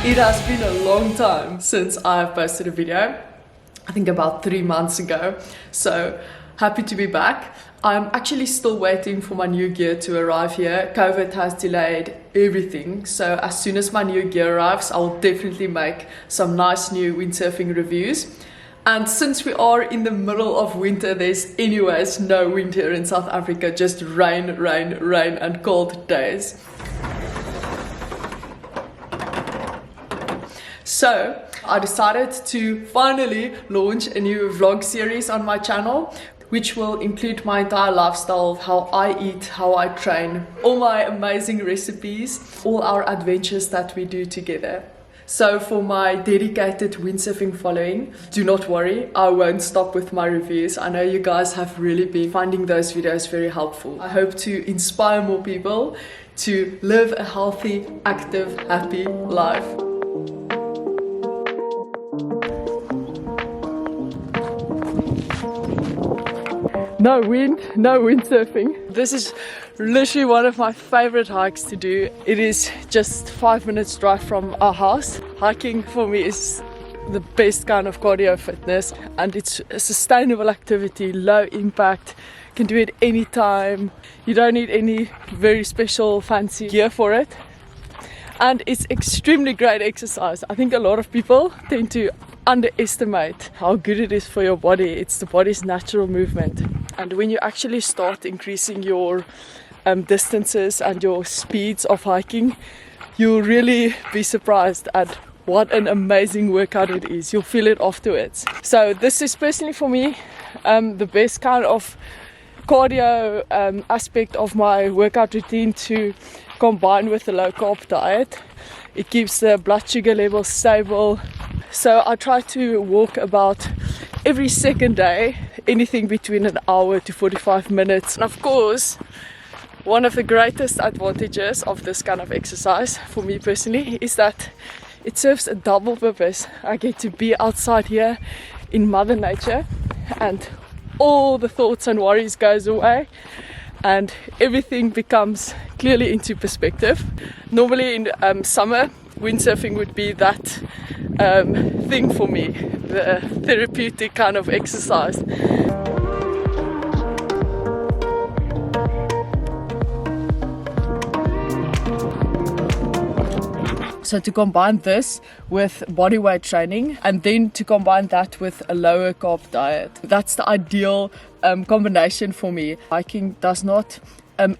It has been a long time since I've posted a video. I think about 3 months ago. So happy to be back. I'm actually still waiting for my new gear to arrive here. COVID has delayed everything. So as soon as my new gear arrives, I'll definitely make some nice new windsurfing reviews. And since we are in the middle of winter, there's anyways no wind here in South Africa, just rain, rain, rain and cold days. So I decided to finally launch a new vlog series on my channel, which will include my entire lifestyle of how I eat, how I train, all my amazing recipes, all our adventures that we do together. So for my dedicated windsurfing following, do not worry, I won't stop with my reviews. I know you guys have really been finding those videos very helpful. I hope to inspire more people to live a healthy, active, happy life. No wind, no windsurfing. This is literally one of my favorite hikes to do. It is just 5 minutes drive from our house. Hiking for me is the best kind of cardio fitness, and it's a sustainable activity, low impact, can do it anytime. You don't need any very special fancy gear for it. And it's extremely great exercise. I think a lot of people tend to underestimate how good it is for your body. It's the body's natural movement. And when you actually start increasing your distances and your speeds of hiking, you'll really be surprised at what an amazing workout it is. You'll feel it afterwards. So this is personally for me the best kind of cardio aspect of my workout routine to combine with a low-carb diet. It keeps the blood sugar levels stable. So I try to walk about every second day, anything between an hour to 45 minutes. And of course, one of the greatest advantages of this kind of exercise for me personally is that it serves a double purpose. I get to be outside here in Mother Nature, and all the thoughts and worries goes away, and everything becomes clearly into perspective. Normally in summer, windsurfing would be that thing for me, the therapeutic kind of exercise. So to combine this with bodyweight training, and then to combine that with a lower carb diet, that's the ideal combination for me. Hiking does not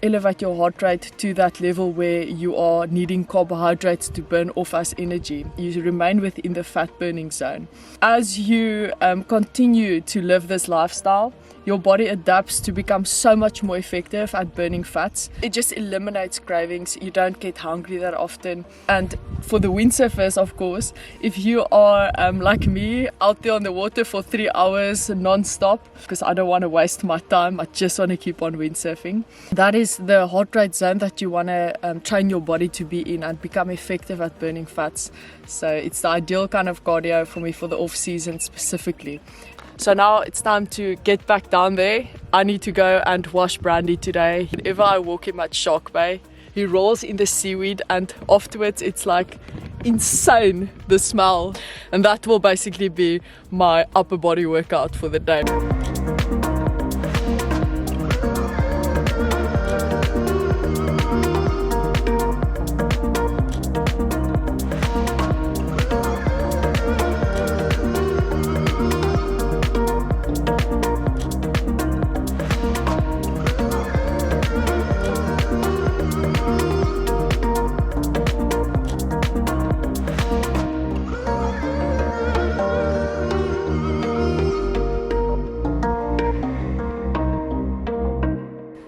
elevate your heart rate to that level where you are needing carbohydrates to burn off as energy. You remain within the fat burning zone. As you continue to live this lifestyle, your body adapts to become so much more effective at burning fats. It just eliminates cravings. You don't get hungry that often. And for the windsurfers, of course, if you are like me, out there on the water for 3 hours non-stop, because I don't want to waste my time, I just want to keep on windsurfing. That is the heart rate zone that you want to train your body to be in and become effective at burning fats. So it's the ideal kind of cardio for me for the off-season specifically. So now it's time to get back down there. I need to go and wash Brandy today. Whenever I walk him at Shark Bay, he rolls in the seaweed, and afterwards it's like insane, the smell. And that will basically be my upper body workout for the day.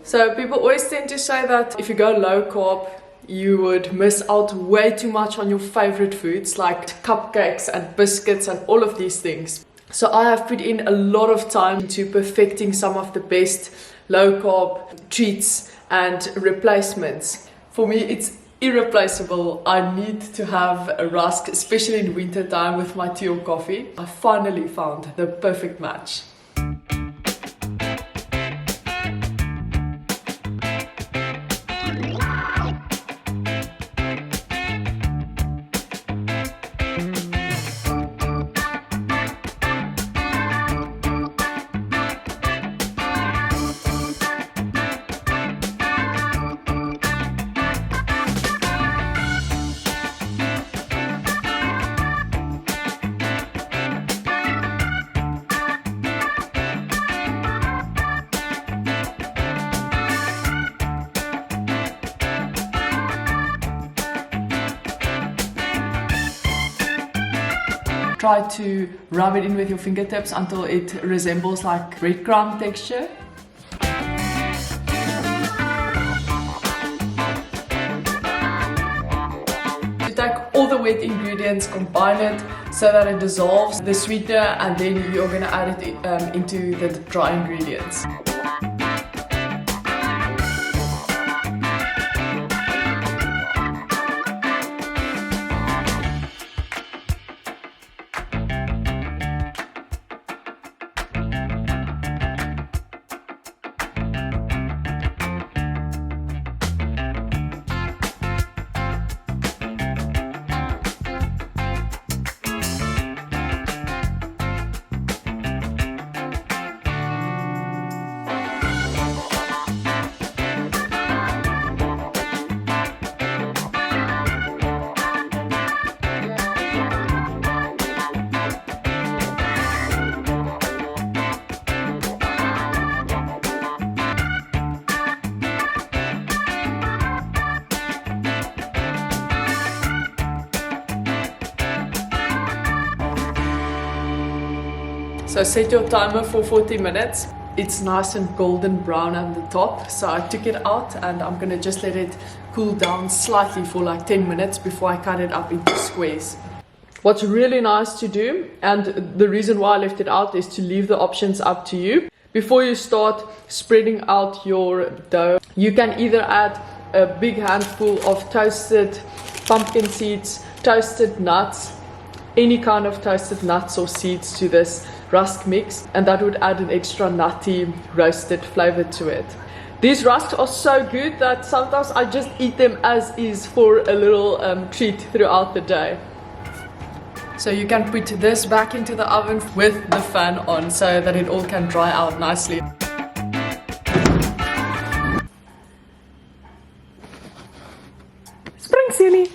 So people always tend to say that if you go low carb, you would miss out way too much on your favorite foods like cupcakes and biscuits and all of these things. So I have put in a lot of time into perfecting some of the best low carb treats and replacements. For me, it's irreplaceable. I need to have a rusk, especially in winter time with my tea or coffee. I finally found the perfect match. try to rub it in with your fingertips until it resembles like breadcrumb texture. You take all the wet ingredients, combine it so that it dissolves the sweetener, and then you're going to add it into the dry ingredients. So set your timer for 40 minutes. It's nice and golden brown at the top, so I took it out and I'm gonna just let it cool down slightly for like 10 minutes before I cut it up into squares. What's really nice to do, and the reason why I left it out, is to leave the options up to you. Before you start spreading out your dough, you can either add a big handful of toasted pumpkin seeds, toasted nuts, any kind of toasted nuts or seeds to this rusk mix, and that would add an extra nutty roasted flavor to it. These rusks are so good that sometimes I just eat them as is for a little treat throughout the day. So you can put this back into the oven with the fan on so that it all can dry out nicely. Spring silly!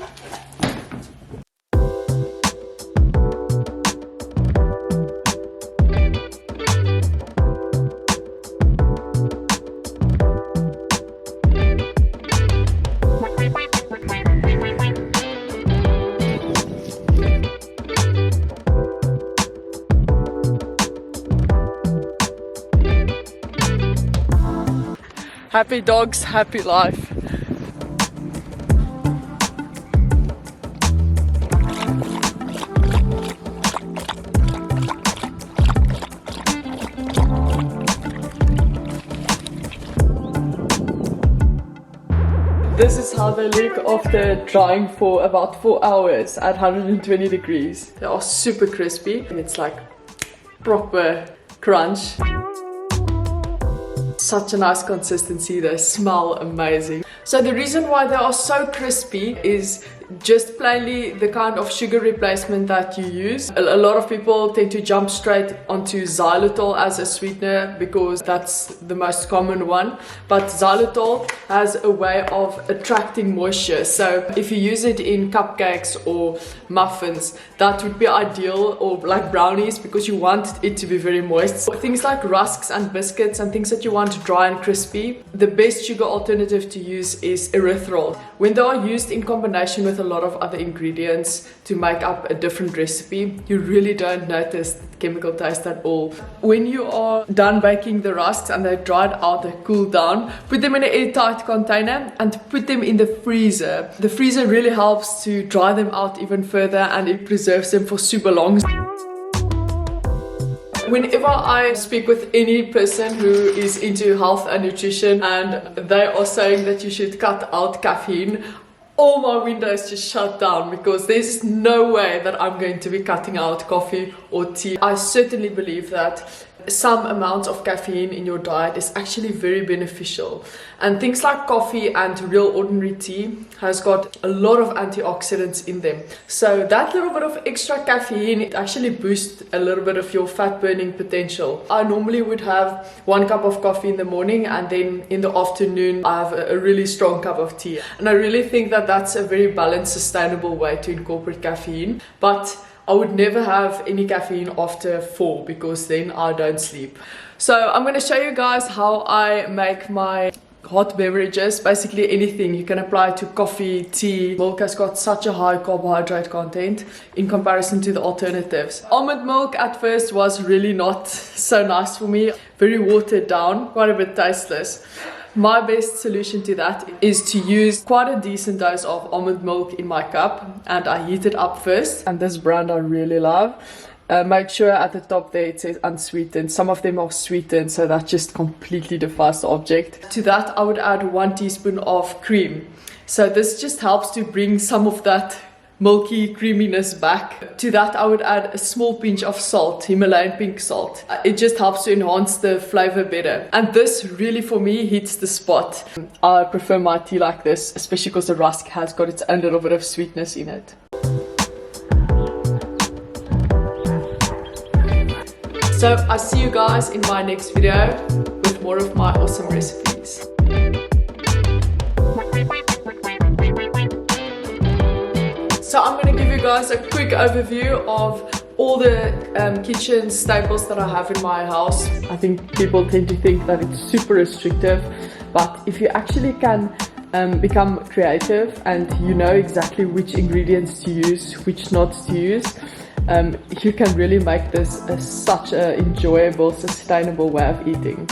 Happy dogs, happy life. This is how they look after drying for about 4 hours at 120 degrees. They are super crispy and it's like proper crunch. Such a nice consistency, they smell amazing. So the reason why they are so crispy is just plainly the kind of sugar replacement that you use. A lot of people tend to jump straight onto xylitol as a sweetener because that's the most common one. But xylitol has a way of attracting moisture. So if you use it in cupcakes or muffins, that would be ideal, or like brownies, because you want it to be very moist. So things like rusks and biscuits and things that you want dry and crispy, the best sugar alternative to use is erythritol. When they are used in combination with a lot of other ingredients to make up a different recipe, you really don't notice the chemical taste at all. When you are done baking the rusks and they've dried out, they cooled down, put them in an airtight container and put them in the freezer. The freezer really helps to dry them out even further and it preserves them for super long. Whenever I speak with any person who is into health and nutrition and they are saying that you should cut out caffeine, all my windows just shut down because there's no way that I'm going to be cutting out coffee or tea. I certainly believe that some amount of caffeine in your diet is actually very beneficial, and things like coffee and real ordinary tea has got a lot of antioxidants in them, so that little bit of extra caffeine, it actually boosts a little bit of your fat burning potential. I normally would have 1 cup of coffee in the morning and then in the afternoon I have a really strong cup of tea, and I really think that that's a very balanced, sustainable way to incorporate caffeine. But I would never have any caffeine after 4 because then I don't sleep. So I'm going to show you guys how I make my hot beverages, basically anything you can apply to coffee, tea. Milk has got such a high carbohydrate content in comparison to the alternatives. Almond milk at first was really not so nice for me, very watered down, quite a bit tasteless. My best solution to that is to use quite a decent dose of almond milk in my cup, and I heat it up first. And this brand I really love. Make sure at the top there it says unsweetened. Some of them are sweetened, so that just completely defies the object. To that I would add 1 teaspoon of cream. So this just helps to bring some of that milky creaminess back. To that I would add a small pinch of salt, Himalayan pink salt. It just helps to enhance the flavor better. And this really for me hits the spot. I prefer my tea like this, especially because the rusk has got its own little bit of sweetness in it. So I see you guys in my next video with more of my awesome recipes. So I'm going to give you guys a quick overview of all the kitchen staples that I have in my house. I think people tend to think that it's super restrictive, but if you actually can become creative and you know exactly which ingredients to use, which not to use, you can really make this such an enjoyable, sustainable way of eating.